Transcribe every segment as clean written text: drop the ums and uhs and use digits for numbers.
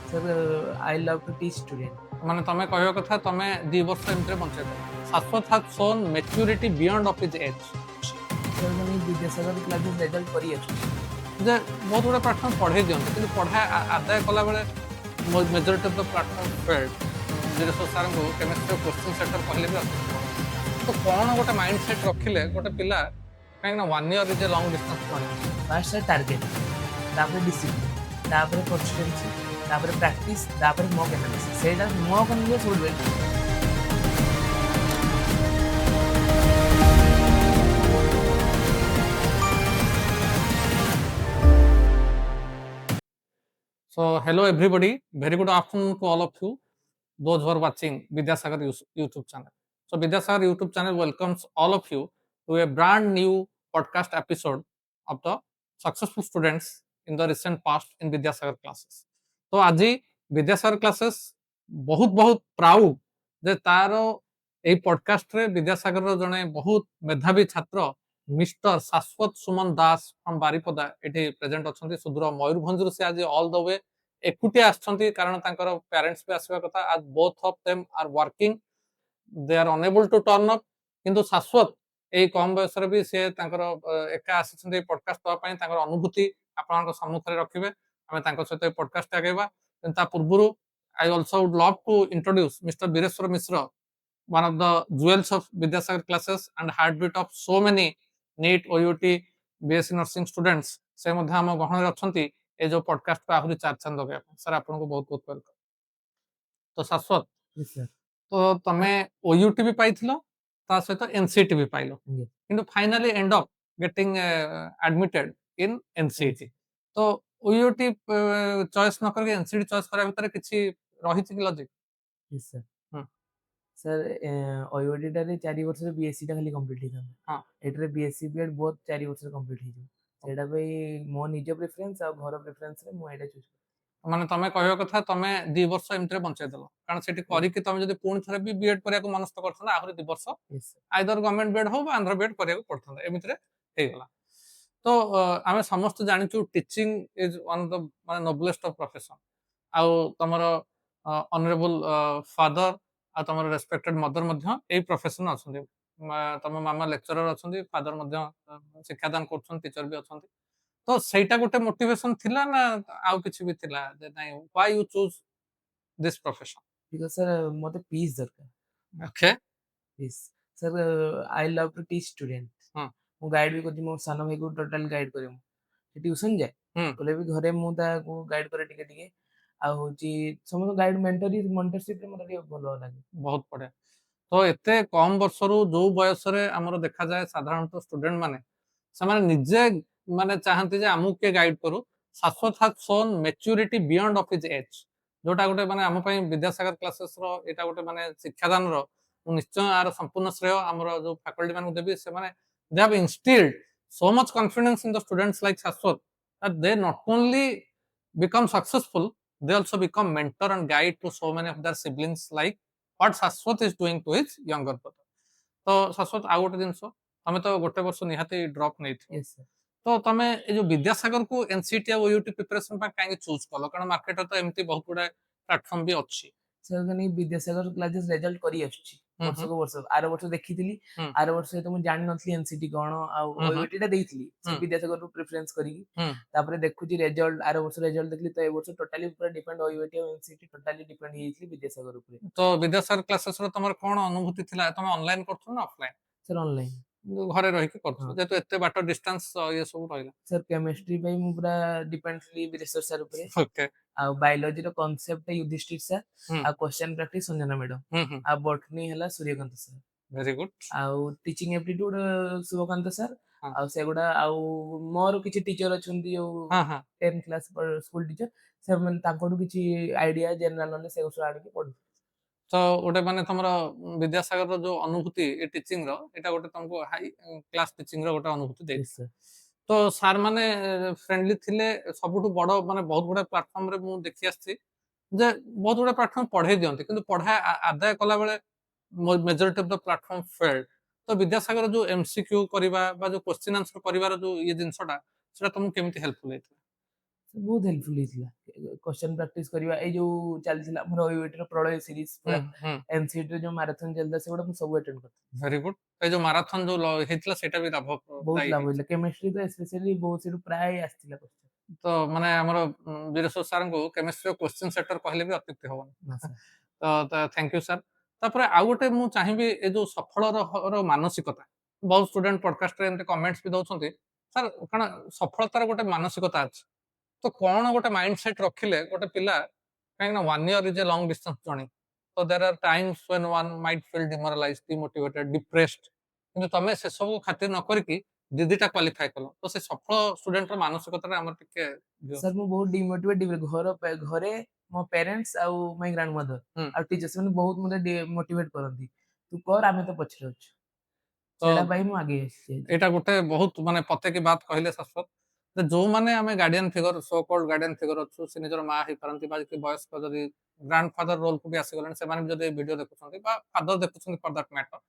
Sir, I love to teach students. ମାନେ ତମେ କହିବା କଥା ତମେ 2 ବର୍ଷ ଏମିତିରେ ବଞ୍ଚେଇଦେଲ। ଶାଶ୍ୱତ has shown maturity beyond of his age। Sir, ମୁଁ ବିଦ୍ୟାସାଗର କ୍ଲାସେସ୍ ରେଜଲ୍ଟ କରି ଆସୁଛି। ଯେ ବହୁତ ଗୁଡ଼େ ପ୍ଲାଟଫର୍ମ ପଢ଼େଇ ଦିଅନ୍ତି କିନ୍ତୁ ପଢ଼ା ଆଦାୟ କଲାବେଳେ majority of the platform felt. Bireswar ସାର୍ଙ୍କୁ କେମିଷ୍ଟ୍ରି କୋଶ୍ଚିନ୍ ସେଟର କହିଲେ ବି ଅତ୍ୟୁକ୍ତି ହେବ। ତ କ'ଣ ଗୋଟେ ମାଇଣ୍ଡ ସେଟ୍ ରଖିଲେ ଗୋଟେ ପିଲା କାହିଁକିନା 1 year is a long distance running. First sir target, ତାପରେ ଡିସିପ୍ଲିନ୍, ତାପରେ କନସିଷ୍ଟେନ୍ସି, ତାପରେ ପ୍ରାକ୍ଟିସ୍, ତାପରେ ମକ୍ ଆନାଲିସିସ୍। ସେଇଟା ମକ୍ ଆନାଲିସିସ୍ ସବୁଠୁ best. So hello everybody, very good afternoon to all of you, those who are watching Vidyasagar YouTube channel. So Vidyasagar YouTube channel welcomes all of you to a brand new podcast episode of the successful students in the recent past in Vidyasagar classes. तो आज Vidyasagar classes बहुत बहुत proud जे तार এই পডকাস্টরে বিদ্যাসাগরর জনে বহুত মেধাবী ছাত্র মিস্টার শাশ্বত সুমন দাস ফ্রম বারিপদা এটি প্রেজেন্ট অଛନ୍ତି সুদূর ময়ূরভঞ্জରୁ ସେ ଆଜି ଅଲ୍ ଦ ୱେ ଏକୁଟିଆ ଆସିଛନ୍ତି କାରଣ ତାଙ୍କର ପ୍ୟାରେଣ୍ଟସ୍ ବି ଆସିବା କଥା as both of them are working they are unable to turn up କିନ୍ତୁ ଶାଶ୍ୱତ ଏଇ କମ୍ ବୟସରେ ବି ସେ ତାଙ୍କର ଏକା ଆସିଛନ୍ତି ଏଇ ପଡକାଷ୍ଟ ଦେବା ପାଇଁ ତାଙ୍କର ଅନୁଭୂତି ଆପଣଙ୍କ ସମ୍ମୁଖରେ ରଖିବେ ଆମେ ତାଙ୍କ ସହିତ ଏଇ ପଡକାଷ୍ଟ ଆଗେଇବା କିନ୍ତୁ ତା ପୂର୍ବରୁ I also would love to introduce mister Bireswar Mishra one of the jewels of Vidyasagar classes and heartbeat of so many NEET, OUT, BSc nursing students से ମଧ୍ୟ ଆମ ଗହଣରେ ଅଛନ୍ତି ଏ ଯୋଉ ପଡକାଷ୍ଟ କୁ ଆହୁରି ଚାରି ଚାନ୍ଦ ଲଗେଇବା ପାଇଁ ସାର୍ ଆପଣଙ୍କୁ ବହୁତ ବହୁତ ୱେଲକମ୍। ତ ଶାଶ୍ୱତ Yes, sir. ତ ତମେ OUT ବି ପାଇଥିଲ ତା ସହିତ NCT ବି ପାଇଲ Yes. କିନ୍ତୁ finally end of getting admitted in NCT। ତ OUT ଚଏସ୍ ନ କରିକି NCT ଚଏସ୍ କରିବା ଭିତରେ କିଛି ରହିଛି କି ଲଜିକ୍? Yes, sir. ହୁଁ। ସାର୍ OUTଟାରେ 4 ବର୍ଷରେ BScଟା ଖାଲି କମ୍ପ୍ଲିଟ୍ ହେଇଥାନ୍ତା। ହଁ। ଏଠାରେ BSc BEd ବୋଥ୍ 4 ବର୍ଷରେ କମ୍ପ୍ଲିଟ୍ ହେଇଯିବ। ସେଇଟା ପାଇଁ ମୋ ନିଜ ପ୍ରିଫରେନ୍ସ ଆଉ ଘର ପ୍ରିଫରେନ୍ସରେ ମୁଁ ଏଇଟା ଚୁଜ୍ କଲି। ମାନେ ତମେ କହିବା କଥା ତମେ 2 ବର୍ଷ ଏମିତିରେ ବଞ୍ଚେଇଦେଲ କାରଣ ସେଠି କରିକି ତମେ ଯଦି ପୁଣି ଥରେ ବି ବିଏଡ୍ କରିବାକୁ ମନସ୍ଥ କରିଥାନ୍ତା ଆହୁରି 2 ବର୍ଷ Yes, sir. Either government BEd ହଉ ବା ଆନ୍ଧ୍ର ବିଏଡ୍ କରିବାକୁ ପଡିଥାନ୍ତା ଏମିତିରେ ହେଇଗଲା। ତ ଆମେ ସମସ୍ତେ ଜାଣିଛୁ teaching is one of the ମାନେ ନୋବେଲେଷ୍ଟ ଅଫ୍ ପ୍ରଫେସନ୍। ଆଉ ତମର ଅନରେବୁଲ ଫାଦର ଆଉ ତମର ରେସପେକ୍ଟେଡ ମଦର ମଧ୍ୟ ଏଇ ପ୍ରଫେସନ୍ ଅଛନ୍ତି। ତମ ମାମା ଲେକ୍ଚରର ଅଛନ୍ତି, ଫାଦର ମଧ୍ୟ ଶିକ୍ଷାଦାନ କରୁଛନ୍ତି, ଟିଚର ବି ଅଛନ୍ତି। ତ ସେଇଟା ଗୋଟେ ମୋଟିଭେସନ ଥିଲା ନା ଆଉ କିଛି ବି ଥିଲା ଯେ ନାଇଁ why you choose this profession? Because sir ମୋତେ ପିସ୍ ଦରକାର। Okay. Peace sir I love to teach student. ହଁ। ମୁଁ ଗାଇଡ୍ ବି କରୁଛି ମୋ ସାନ ଭାଇକୁ ଟୋଟାଲି ଗାଇଡ୍ କରେ ମୁଁ। ସେ ଟ୍ୟୁସନ୍ ଯାଏ ହୁଁ। ହେଲେ ବି ଘରେ ମୁଁ ତାକୁ ଗାଇଡ୍ କରେ ଟିକେ ଟିକେ। ଆଉ ହଉଛି ସମସ୍ତ ଗାଇଡ୍ ମେଣ୍ଟରସିପ୍ରେ ମୋତେ ଟିକେ ଭଲ ଲାଗେ। ବହୁତ ବଢିଆ। ତ ଏତେ କମ ବର୍ଷରୁ ଯୋଉ ବୟସରେ ଆମର ଦେଖାଯାଏ ସାଧାରଣତଃ ଷ୍ଟୁଡେଣ୍ଟ ମାନେ ସେମାନେ ନିଜେ ମାନେ ଚାହାନ୍ତି ଯେ ଆମକୁ କିଏ ଗାଇଡ୍ କରୁ। ଶାଶ୍ୱତ has shown maturity beyond of his age ଯୋଉଟା ଗୋଟେ ମାନେ ଆମ ପାଇଁ ବିଦ୍ୟାସାଗର କ୍ଲାସେସର ଏଇଟା ଗୋଟେ ମାନେ ଶିକ୍ଷାଦାନର ମୁଁ ନିଶ୍ଚୟ ଆର ସମ୍ପୂର୍ଣ୍ଣ ଶ୍ରେୟ ଆମର ଯୋଉ ଫାକଲ୍ଟି ମାନଙ୍କୁ ଦେବି। ସେମାନେ they have instilled so much confidence in the students like Shashwat that they not only become successful, they also become mentor and guide to so many of their siblings like what Shashwat is doing to his younger brother। ତ ଶାଶ୍ୱତ ଆଉ ଗୋଟେ ଜିନିଷ ତମେ ତ ଗୋଟେ ବର୍ଷ ନିହାତି drop ନେଇଥିବ Yes, sir. ତ ତମେ ଏଇ ଯୋଉ ବିଦ୍ୟାସାଗରକୁ ଏନସିଟି ଆଉ OUT ପ୍ରିପାରେସନ ପାଇଁ କାହିଁକି ଚୁଜ୍ କଲ କାରଣ ମାର୍କେଟରେ ତ ଏମିତି ବହୁତ ଗୁଡାଏ ପ୍ଲାଟଫର୍ମ ବି ଅଛି। ସାର୍ ମାନେ ବିଦ୍ୟାସାଗର କ୍ଲାସେସ୍ ରେଜଲ୍ଟ କରି ଆସୁଛି ହୁଁ ହୁଁ ବର୍ଷକୁ ବର୍ଷ। ଆର ବର୍ଷ ଦେଖିଥିଲି, ହୁଁ ଆର ବର୍ଷ ସହିତ ମୁଁ ଜାଣିନଥିଲି ଏନସିଟି କଣ ଆଉ ହୁଁ ହୁଁ OUTଟା ଦେଇଥିଲି ସେ ହୁଁ ବିଦ୍ୟାସାଗରକୁ ପ୍ରିଫରେନ୍ସ କରିକି। ହୁଁ। ତାପରେ ଦେଖୁଛି ରେଜଲ୍ଟ, ଆର ବର୍ଷ ରେଜଲ୍ଟ ଦେଖିଲି ତ ଏ ବର୍ଷ ଟୋଟାଲି ପୁରା ଡିପେଣ୍ଡ OUT ଆଉ ଏନସିଟି ଟୋଟାଲି ଡିପେଣ୍ଡ ହେଇଯାଇଥିଲି ବିଦ୍ୟାସାଗର ଉପରେ। ତ ବିଦ୍ୟାସାଗର କ୍ଲାସେସର ତମର କଣ ଅନୁଭୂତି ଥିଲା ତମେ ଅନଲାଇନ କରୁଥିଲ ନା ଅଫଲାଇନ? Sir online. ଘରେ ରହିକି କରୁଥିଲ ହଁ ଯେହେତୁ ଏତେ ବାଟ ଡିଷ୍ଟାନ୍ସ ଇଏ ସବୁ ରହିଲା। ସାର୍ କେମିଷ୍ଟ୍ରି ପାଇଁ ମୁଁ ପୁରା ଡିପେଣ୍ଡ ଥିଲି ବୀରେଶ୍ୱର ସାର୍ ଉପରେ। ଓକେ। ଆଉ ବାୟୋଲୋଜିର କନସେପ୍ଟ ୟୁଧିଷ୍ଠିର ସାର୍, ହୁଁ ଆଉ କ୍ୱେଶ୍ଚନ ପ୍ରାକ୍ଟିସ ସଞ୍ଜନା ମ୍ୟାଡମ, ହୁଁ ହୁଁ। ଆଉ ବଟନୀ ହେଲା ସୂର୍ଯ୍ୟକାନ୍ତ ସାର୍, ଭେରି ଗୁଡ। ଆଉ ଟିଚିଂ ଏପ୍ଟିଟ୍ୟୁଡ ଶୁଭକାନ୍ତ ସାର୍। ହଁ ଆଉ ସେଗୁଡା ଆଉ ମୋର କିଛି ଟିଚର ଅଛନ୍ତି ଯୋଉ ହଁ ହଁ। 10 କ୍ଲାସ ସ୍କୁଲ ଟିଚର, ସେମାନେ ତାଙ୍କଠୁ କିଛି ଆଇଡିଆ ଜେନେରାଲ ନଲେଜ ସେ ସବୁ ଆଣିକି ପଢୁ। ତ ଗୋଟେ ମାନେ ତମର ବିଦ୍ୟାସାଗରର ଯୋଉ ଅନୁଭୂତି ଏ ଟିଚିଂ ର ଏଇଟା ଗୋଟେ ତମକୁ ହାଇ କ୍ଲାସ ଟିଚିଂ ର ଗୋଟେ ଅନୁଭୂତି Yes, ଦେଇଥିଲା। sir. ତ ସାର୍ ମାନେ ଫ୍ରେଣ୍ଡଲି ଥିଲେ ସବୁଠୁ ବଡ ମାନେ ବହୁତ ଗୁଡା ପ୍ଲାଟଫର୍ମରେ ମୁଁ ଦେଖି ଆସିଛି ଯେ ବହୁତ ଗୁଡା ପ୍ଲାଟଫର୍ମ ପଢେଇ ଦିଅନ୍ତି କିନ୍ତୁ ପଢା ଆଦାୟ କଲାବେଳେ majority of the platform felt. ତ ବିଦ୍ୟାସାଗର ଯୋଉ MCQ କରିବା ବା ଯୋଉ କ୍ୱେଶ୍ଚିନ୍ ଆନ୍ସର କରିବାର ଯୋଉ ଇଏ ଜିନିଷଟା ସେଟା ତମକୁ କେମିତି ହେଲ୍ପଫୁଲ ହେଇଥିଲା? ବହୁତ ହେଲ୍ପଫୁଲ୍ ହେଇଥିଲା। କ୍ୱେଶ୍ଚନ୍ ପ୍ରାକ୍ଟିସ୍ କରିବା ଏଇ ଯୋଉ ଚାଲିଥିଲା ଆମର OUET ର ପ୍ରଳୟ ସିରିଜ୍ ପୁରା NCET ରେ ଯୋଉ ମାରାଥନ୍ ଚାଲିଥିଲା ସେଗୁଡା ମୁଁ ସବୁ ଆଟେଣ୍ଡ କରିଥିଲି। Very good. ଏ ଯୋଉ ମାରାଥନ ଯୋଉ ହେଇଥିଲା ସେଇଟା ବି ବହୁତ ଲାଭ ହେଇଥିଲା। କେମିଷ୍ଟ୍ରି ତ ସ୍ପେଶାଲି ବହୁତ ସେଠୁ ପ୍ରାୟ ଆସିଥିଲା କ୍ୱେଶ୍ଚନ୍। ତ ମାନେ ଆମର ବୀରେଶ୍ୱର ସାର୍ଙ୍କୁ କେମିଷ୍ଟ୍ରି କ୍ୱେଶ୍ଚନ୍ ସେଟର କହିଲେ ବି ଅତ୍ୟୁକ୍ତି ହବନି। ତ ଥ୍ୟାଙ୍କ ୟୁ ସାର୍। ତାପରେ ଆଉ ଗୋଟେ ମୁଁ ଚାହିଁବି ଏ ଯୋଉ ସଫଳର ମାନସିକତା, ବହୁତ ଷ୍ଟୁଡେଣ୍ଟ ପଡକାଷ୍ଟରେ ଏମିତି କମେଣ୍ଟସ୍ ବି ଦଉଛନ୍ତି ସାର୍ କାରଣ ସଫଳତାର ଗୋଟେ ମାନସିକତା ଅଛି। ତ କଣ ଗୋଟେ ମାଇଣ୍ଡ ସେଟ୍ ରଖିଲେ ଗୋଟେ ପିଲା, କାହିଁକି ନା 1 year is a long distance journey, ତ there are times when one might feel demoralised, demotivated, depressed, କିନ୍ତୁ ତମେ ସେସବୁ ଖାତିର ନ କରିକି ଦିଦିଟା କ୍ୱାଲିଫାଏ କଲ, ତ ସେ ସଫଳ ଷ୍ଟୁଡେଣ୍ଟର ମାନସିକତାରେ ଆମର ଟିକେ ସାର୍ ମୁଁ ବହୁତ ଡିମୋଟିଭେଟ୍ ଘରେ ମୋ ପ୍ୟାରେଣ୍ଟସ୍ ଆଉ ମାଇ ଗ୍ରାଣ୍ଡ ମଦର ଆଉ ଟିଚର ସେମାନେ ବହୁତ ମତେ ମୋଟିଭେଟ୍ କରନ୍ତି, ତୁ କର ଆମେ ତ ପଛରେ ଅଛୁ। ସେଇଟା ପାଇଁ ମୁଁ ଆଗେଇ ଆସିଛି। ଏଇଟା ଗୋଟେ ବହୁତ ମାନେ ପତେ କି ବାତ କହିଲେ ଶାଶ୍ୱତ, ଯେ ଯୋଉମାନେ ଆମେ guardian figure, so called guardian figure ଅଛୁ, ସେ ନିଜର ମା ହେଇପାରନ୍ତି ବା ବୟସ୍କ ଯଦି ଗ୍ରାଣ୍ଡ ଫାଦର ରୋଲକୁ ବି ଆସିଗଲେଣି, ସେମାନେ ବି ଯଦି ଭିଡିଓ ଦେଖୁଛନ୍ତି ବା ଫାଦର ଦେଖୁଛନ୍ତି ଫର ଦାଟ ମ୍ୟାଟର,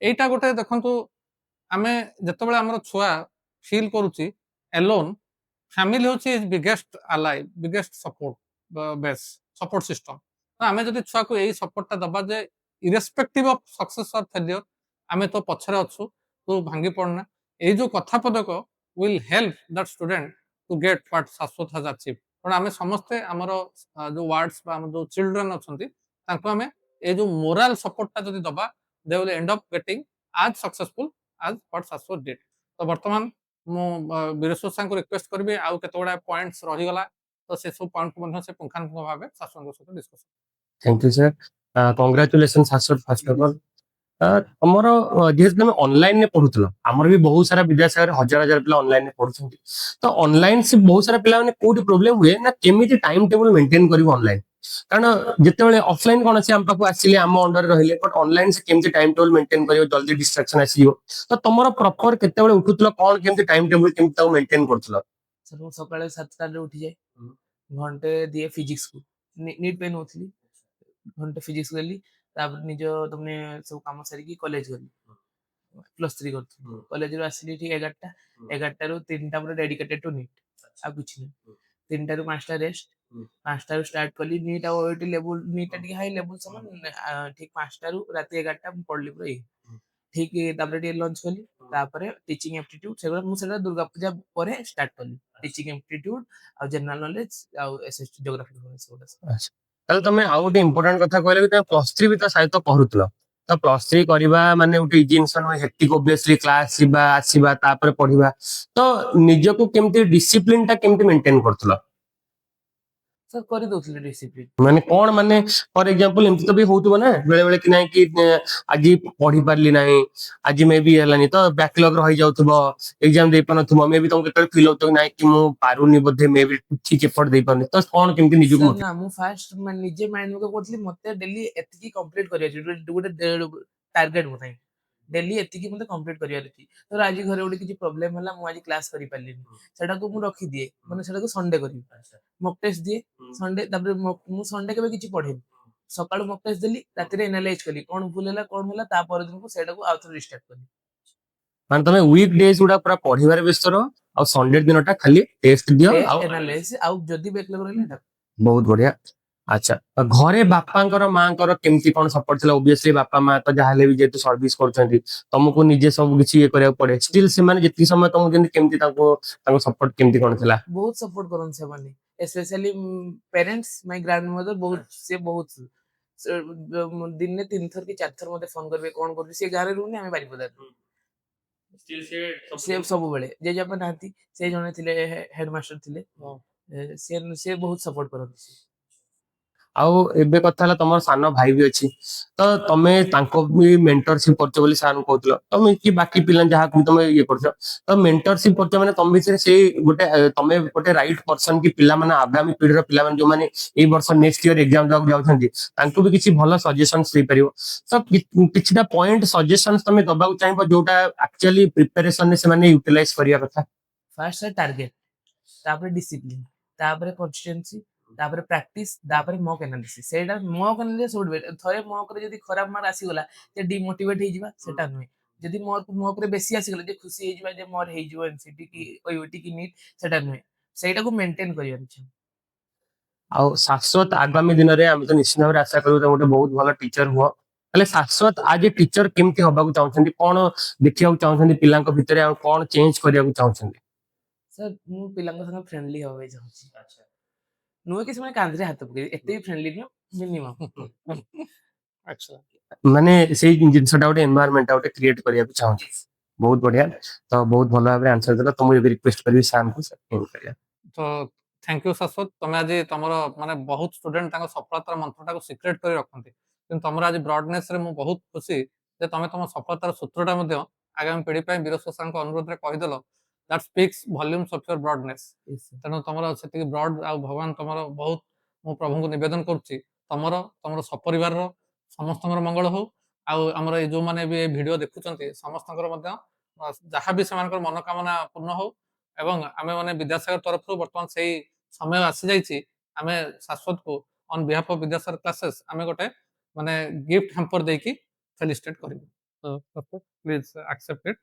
ଏଇଟା ଗୋଟେ ଦେଖନ୍ତୁ, ଆମେ ଯେତେବେଳେ ଆମର ଛୁଆ ଫିଲ୍ କରୁଛି ଏଲୋନ୍, ଫ୍ୟାମିଲି ହଉଛି ବିଗେଷ୍ଟ ଆଲାଇ, ବିଗେଷ୍ଟ ସପୋର୍ଟ ବେସ୍, ସପୋର୍ଟ ସିଷ୍ଟମ। ତ ଆମେ ଯଦି ଛୁଆକୁ ଏଇ ସପୋର୍ଟଟା ଦବା ଯେ ଇରେସ୍ପେକ୍ଟିଭ ଅଫ ସକ୍ସେସ୍ ଅର ଫେଲିୟର ଆମେ ତ ପଛରେ ଅଛୁ, ତୁ ଭାଙ୍ଗି ପଡନା, ଏଇ ଯୋଉ କଥା ପଦକ will help that student to get what Shashwat has achieved। କାରଣ ଆମେ ସମସ୍ତେ ଆମର ଯୋଉ ୱାର୍ଡସ୍ ବା ଆମର ଯୋଉ ଚିଲଡ୍ରେନ୍ ଅଛନ୍ତି ତାଙ୍କୁ ଆମେ ଏଇ ଯୋଉ ମୋରାଲ ସପୋର୍ଟଟା ଯଦି ଦବା, they will end up getting as successful as what Shashwat did। ତ ବର୍ତ୍ତମାନ ମୁଁ ବୀରେଶ୍ୱର ସାର୍ଙ୍କୁ ରିକ୍ୱେଷ୍ଟ କରିବି, ଆଉ କେତେ ଗୁଡାଏ ପଏଣ୍ଟସ୍ ରହିଗଲା, ତ ସେ ସବୁ ପଏଣ୍ଟକୁ ମଧ୍ୟ ସେ ପୁଙ୍ଖାନୁପୁଙ୍ଖ ଭାବେ ଶାଶ୍ୱତଙ୍କ ସହିତ discussion. Thank you sir, congratulation Shashwat first of all. ତମର ଯେହେତୁ ତମେ ଅନଲାଇନରେ ପଢୁଥିଲ, ଆମର ବି ବହୁତ ସାରା ବିଦ୍ୟାସାଗରରେ ହଜାର ହଜାର ପିଲା ଅନଲାଇନରେ ପଢୁଛନ୍ତି, ତ ଅନଲାଇନ ସେ ବହୁତ ସାରା ପିଲାମାନେ କୋଉଠି ପ୍ରୋବ୍ଲେମ ହୁଏ ନା କେମିତି ଟାଇମ ଟେବୁଲ ମେଣ୍ଟେନ କରିବ ଅନଲାଇନ, କାରଣ ଯେତେବେଳେ ଅଫଲାଇନ କଣ ଅଛି ଆମ ପାଖକୁ ଆସିଲେ ଆମ ଅଣ୍ଡରରେ ରହିଲେ, ବଟ୍ ଅନଲାଇନ ସେ କେମିତି ଟାଇମ ଟେବୁଲ ମେଣ୍ଟେନ କରିବ, ଜଲ୍ଦି ଡିଷ୍ଟ୍ରାକ୍ସନ ଆସିବ, ତ ତମର ପ୍ରପର କେତେବେଳେ ଉଠୁଥିଲ, କଣ କେମିତି ଟାଇମ ଟେବୁଲ କେମିତି ତାକୁ ମେଣ୍ଟେନ କରୁଥିଲ? ସାର୍ ମୁଁ ସକାଳେ 7ଟାରେ ଉଠିଯାଏ, ଘଣ୍ଟେ ଦିଏ ଫିଜିକ୍ସକୁ, ନିଟ୍ ପାଇଁ ନଉଥିଲି, ଘଣ୍ଟେ ଫିଜିକ୍ସ ଗଲି, ତାପରେ ନିଜ ତମେ ସବୁ କାମ ସାରିକି କଲେଜ ଗଲି, +3 କରୁଥିଲି, କଲେଜରୁ ଆସିଲି ଏଠି 11ଟା, 11ଟାରୁ 3ଟା ପୁରା ଡେଡିକେଟେଡ ଟୁ ନିଟ୍, ଆଉ କିଛି ନାହିଁ। 3ଟାରୁ 5ଟା ରେଷ୍ଟ, 5ଟାରୁ ଷ୍ଟାର୍ଟ କଲି ନିଟ୍ ଆଉ OUET ଲେବୁଲ, ନିଟ୍ଟା ଟିକେ ହାଇ ଲେବୁଲ ସମାନ, ଠିକ 5ଟାରୁ ରାତି 11ଟା ମୁଁ ପଢିଲି ପୁରା ଠିକ, ତାପରେ ଟିକେ ଲଞ୍ଚ କଲି, ତାପରେ ଟିଚିଂ ଏପ୍ଟିଟ୍ୟୁଡ ସେଗୁଡ଼ା ମୁଁ ସେଟା ଦୁର୍ଗା ପୂଜା ପରେ ଷ୍ଟାର୍ଟ କଲି, ଟିଚିଂ ଏପ୍ଟିଟ୍ୟୁଡ ଆଉ ଜେନେରାଲ ନଲେଜ ଆଉ SST ଜିଓଗ୍ରାଫି ସେଗୁଡ଼ା। ତାହେଲେ ତମେ ଆଉ ଗୋଟେ ଇମ୍ପୋର୍ଟାଣ୍ଟ କଥା କହିଲେ ବି ତମେ +3 ବି ତା ସହିତ କରୁଥିଲ, ତ +3 କରିବା ମାନେ ଗୋଟେ ଇଜି ଜିନିଷ ନୁହେଁ, ହେକ୍ଟିକ ଅବଭିୟସଲି କ୍ଲାସ ଯିବା ଆସିବା ତାପରେ ପଢିବା, ତ ନିଜକୁ କେମିତି ଡିସିପ୍ଲିନ ଟା କେମିତି ମେଣ୍ଟେନ କରୁଥିଲ? ସାର୍ କରିଦଉଥିଲେ ଡିସିପ୍ଲିନ। ମାନେ କଣ, ମାନେ ଫର ଏକ୍ସାମ୍ପଲ ଏମିତି ତ ବି ହଉଥିବ ନା ବେଳେ ବେଳେ କି ନାହିଁ କି ଆଜି ପଢି ପାରିଲି ନାହିଁ, ଆଜି ମେ ବି ହେଲାନି, ତ ବ୍ୟାକଲଗ ରହିଯାଉଥିବ, ଏକ୍ସାମ ଦେଇପାରୁନଥିବ, ମେ ବି ତମକୁ କେତେବେଳେ ଫିଲ୍ ହଉଥିବ ନାଇଁ କି ମୁଁ ପାରୁନି ବୋଧେ, ମେ ବି ଠିକ ଏଫର୍ଟ ଦେଇପାରୁନି, ତ କଣ କେମିତି ନିଜକୁ? ନା ମୁଁ ଫାଷ୍ଟ ନିଜେ ମାଇଣ୍ଡ ମେକ୍ କରୁଥିଲି ମତେ ଡେଲି ଏତିକି କମ୍ପ୍ଲିଟ କରିବାର ଅଛି, ଗୋଟେ ଟାର୍ଗେଟ ମୋ ପାଇଁ ଡେଲି ଏତିକି ମତେ କମ୍ପ୍ଲିଟ କରିବାର ଅଛି। ଧର ଆଜି ଘରେ ଗୋଟେ କିଛି ପ୍ରୋବ୍ଲେମ ହେଲା, ମୁଁ ଆଜି କ୍ଲାସ କରିପାରିଲିନି, ସେଟାକୁ ମୁଁ ରଖିଦିଏ, ମାନେ ସେଟାକୁ ସଣ୍ଡେ କରିବି, ମକ୍ ଟେଷ୍ଟ ଦିଏ ସଣ୍ଡେ, ତାପରେ ମୁଁ ସଣ୍ଡେ କେବେ କିଛି ପଢେନି, ସକାଳୁ ମକ୍ ଟେଷ୍ଟ ଦେଲି, ରାତିରେ ଏନାଲାଇଜ କଲି କଣ ଭୁଲ ହେଲା କଣ ହେଲା, ତା ପରଦିନକୁ ସେଇଟାକୁ ଆଉ ଥରେ ରିଷ୍ଟାର୍ଟ କଲି। ମାନେ ତମେ ୱିକ୍ ଡେଜ ଗୁଡା ପୁରା ପଢିବାରେ ବ୍ୟସ୍ତ ରହ, ଆଉ ସଣ୍ଡେ ଦିନଟା ଖାଲି ଟେଷ୍ଟ ଦିଅ ଆଉ ଏନାଲାଇଜ, ଆଉ ଯଦି ବ୍ୟାକଲଗ ରହିଲା। ବହୁତ ବଢିଆ। ଆଚ୍ଛା, ଘରେ ବାପାଙ୍କର ମାଙ୍କର କେମିତି କଣ ସପୋର୍ଟ ଥିଲା? ଓବିୟସଲି ବାପା ମା ତ ଯାହାହେଲେ ବି ଯେହେତୁ ସର୍ଭିସ କରୁଛନ୍ତି, ତମକୁ ନିଜେ ସବୁ କିଛି ଇଏ କରିବାକୁ ପଡେ, ଷ୍ଟିଲ୍ ସେମାନେ ଯେତିକି ସମୟ ତମକୁ ଯେମିତି କେମିତି ତାଙ୍କ ସପୋର୍ଟ କେମିତି କଣ ଥିଲା? ବହୁତ ସପୋର୍ଟ କରନ୍ତି ସେମାନେ, ସ୍ପେଶାଲି ପ୍ୟାରେଣ୍ଟସ୍, ମାଇ ଗ୍ରାଣ୍ଡ ମଦର, ବହୁତ ସେ ବହୁତ ଦିନେ 3 ଥର କି 4 ଥର ମତେ ଫୋନ କରିବେ, କଣ କରୁଛି, ସେ ଗାଁରେ ରହୁନି, ଆମେ ବାରିପଦାରେ, ସେ ସବୁବେଳେ, ଜେଜେବାପା ନାହାନ୍ତି, ସେ ଜଣେ ଥିଲେ ହେଡମାଷ୍ଟର ଥିଲେ, ସେ ବହୁତ ସପୋର୍ଟ କରନ୍ତି। ଆଉ ଏବେ କଥା ହେଲା ତମର ସାନ ଭାଇ ବି ଅଛି, ତ ତମେ ତାଙ୍କ ବି ମେଣ୍ଟରସିପ କରୁଛ ବୋଲି ସାର୍ କହୁଥିଲ, ତମେ କି ବାକି ପିଲା ଯାହାକୁ ବି ତମେ ଇଏ କରୁଛ, ତ ମେଣ୍ଟରସିପ କରୁଛ ମାନେ ତମ ଭିତରେ ସେଇ ଗୋଟେ ତମେ ଗୋଟେ ରାଇଟ ପର୍ସନ କି ପିଲାମାନେ, ଆଗାମୀ ପିଢିର ପିଲାମାନେ ଯୋଉମାନେ ଏଇ ବର୍ଷ ନେକ୍ସଟ ଇୟର ଏକ୍ସାମ ଦେବାକୁ ଯାଉଛନ୍ତି, ତାଙ୍କୁ ବି କିଛି ଭଲ ସଜେସନ୍ସ ଦେଇପାରିବ, ତ କିଛିଟା ପଏଣ୍ଟ ସଜେସନ୍ସ ତମେ ଦବାକୁ ଚାହିଁବ ଯୋଉଟା ଆକ୍ଚୁଆଲି ପ୍ରିପାରେସନରେ ସେମାନେ ୟୁଟିଲାଇଜ କରିବା କଥା? ଫାର୍ଷ୍ଟ ଟାର୍ଗେଟ, ତାପରେ ଡିସିପ୍ଲିନ, ତାପରେ କନସିଷ୍ଟେନ୍ସି, ତାପରେ ପ୍ରାକ୍ଟିସ, ତାପରେ ମକ୍ ଆନାଲିସିସ୍। ସେଇଟା ମକ୍ ଆନାଲିସିସ୍ ସବୁଠୁ ବେଷ୍ଟ। ଥରେ ମକରେ ଯଦି ଖରାପ ମାର୍କ ଆସିଗଲା, ସେ ଡିମୋଟିଭେଟ ହେଇଯିବା, ସେଟା ନୁହେଁ। ଯଦି ମକରେ ବେଶୀ ଆସିଗଲା, ଯେ ଖୁସି ହେଇଯିବା ଯେ ମୋର ହେଇଯିବ NCT କି OUT କି NEET, ସେଟା ନୁହେଁ। ସେଇଟାକୁ ମେଣ୍ଟେନ କରିବାର ଅଛି। ଆଉ ଶାଶ୍ୱତ ଆଗାମୀ ଦିନରେ ଆମେ ତ ନିଶ୍ଚିତ ଭାବରେ ଆଶା କରିବୁ ତମେ ଗୋଟେ ବହୁତ ଭଲ ଟିଚର ହୁଅ। ହେଲେ ଶାଶ୍ୱତ ଆଜି ଟିଚର କେମିତି ହବାକୁ ଚାହୁଁଛନ୍ତି, କଣ ଦେଖିବାକୁ ଚାହୁଁଛନ୍ତି ପିଲାଙ୍କ ଭିତରେ, ଆଉ କଣ ଚେଞ୍ଜ କରିବାକୁ ଚାହୁଁଛନ୍ତି? ସାର୍ ମୁଁ ପିଲାଙ୍କ ସାଙ୍ଗେ ଫ୍ରେଣ୍ଡଲି ହବା ପାଇଁ ଚାହୁଁଛି। ନୁହେଁ କି ସେମାନେ କାନ୍ଧରେ ହାତ ପକେଇବେ, ଏତେ ବି ଫ୍ରେଣ୍ଡଲି ନୁହଁ, ମିନିମମ୍। ଆଚ୍ଛା ମାନେ ସେଇ ଜିନିଷଟା ଗୋଟେ ଏନଭାୟରମେଣ୍ଟ ଗୋଟେ କ୍ରିଏଟ କରିବାକୁ ଚାହୁଁଛି। ବହୁତ ବଢିଆ। ତ ବହୁତ ଭଲ ଭାବରେ ଆନ୍ସର ଦେଲ। ତ ମୁଁ ଏବେ ରିକ୍ୱେଷ୍ଟ କରିବି ସାରଙ୍କୁ କରିବା। ତ ଥ୍ୟାଙ୍କ ୟୁ ଶାଶ୍ୱତ, ତମେ ଆଜି ତମର ମାନେ ବହୁତ ଷ୍ଟୁଡେଣ୍ଟ ତାଙ୍କ ସଫଳତାର ମନ୍ତ୍ରଟାକୁ ସିକ୍ରେଟ କରି ରଖନ୍ତି, କିନ୍ତୁ ତମର ଆଜି ବ୍ରଡନେସ ରେ ମୁଁ ବହୁତ ଖୁସି ଯେ ତମେ ତମ ସଫଳତାର ସୂତ୍ରଟା ମଧ୍ୟ ଆଗାମୀ ପିଢି ପାଇଁ ବୀରସ୍ୱ ସାରଙ୍କ ଅନୁରୋଧରେ କହିଦେଲ। That speaks volumes of your broadness. Yes, sir. ତେଣୁ ତମର ସେତିକି ବ୍ରଡ, ଆଉ ଭଗବାନ ତମର ବହୁତ, ମୁଁ ପ୍ରଭୁଙ୍କୁ ନିବେଦନ କରୁଛି ତମର ତମର ସପରିବାରର ସମସ୍ତଙ୍କର ମଙ୍ଗଳ ହଉ। ଆଉ ଆମର ଏଇ ଯୋଉମାନେ ବି ଏ ଭିଡିଓ ଦେଖୁଛନ୍ତି ସମସ୍ତଙ୍କର ମଧ୍ୟ ଯାହା ବି ସେମାନଙ୍କର ମନୋକାମନା ପୂର୍ଣ୍ଣ ହଉ। ଏବଂ ଆମେ ମାନେ ବିଦ୍ୟାସାଗର ତରଫରୁ ବର୍ତ୍ତମାନ ସେଇ ସମୟ ଆସିଯାଇଛି, ଆମେ ଶାଶ୍ୱତକୁ on behalf of Vidyasagar classes ଆମେ ଗୋଟେ ମାନେ ଗିଫ୍ଟ ହ୍ୟାମ୍ପର ଦେଇକି ଫେଲିସିଟେଟ୍ କରିବୁ। Please accept eat.